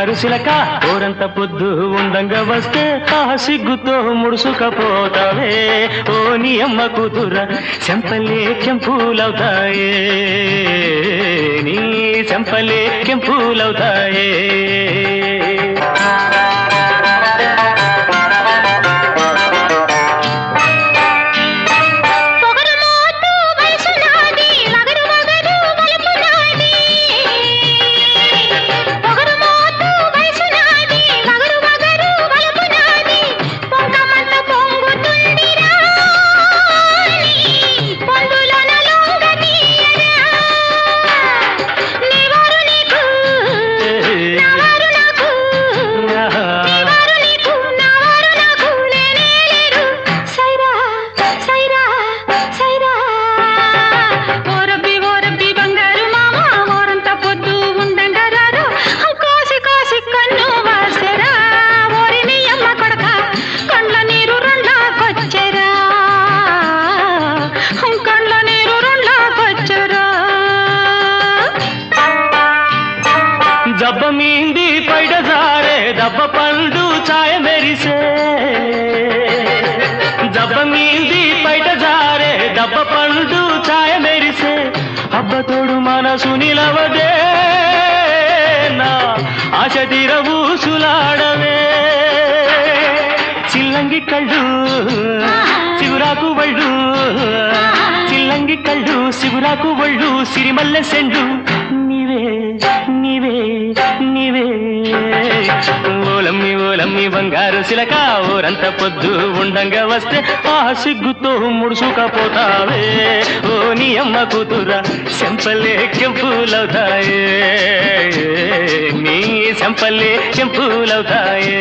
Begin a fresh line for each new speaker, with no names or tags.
బంగారు సిలక ఊరంత పొద్దు ఉండంగా వస్తే ఆ సిగ్గుతో ముడుసుకపోతావే ఓ నీ అమ్మ కూతుర చెంపలే కెంపులవుతాయే నీ చెంపలే కెంపులవుతాయే దబ్బ మీంది పైడ జారే దబ్బ పండు ఛాయ మెరిసే దబ్బ మీంది పైట జారే దబ్బ పండు ఛాయ మెరిసే అబ్బ తోడు మనసు నిలవదే నా ఆశ తీరవు సులాడవే చిల్లంగి కళ్ళు శివురాకు వళ్ళు చిల్లంగి కళ్ళు శివురాకు వళ్ళు సిరిమల్లె సెండు నీవే నీవే నీవే ఓలమ్మి ఓలమ్మి బంగారు సిలక ఊరంత పొద్దు ఉండంగా వస్తే ఆ సిగ్గుతో ముడుసుకపోతావే ఓ నీ అమ్మ కూతుర చెంపలే కెంపులవుతాయే నీ చెంపలే కెంపులవుతాయే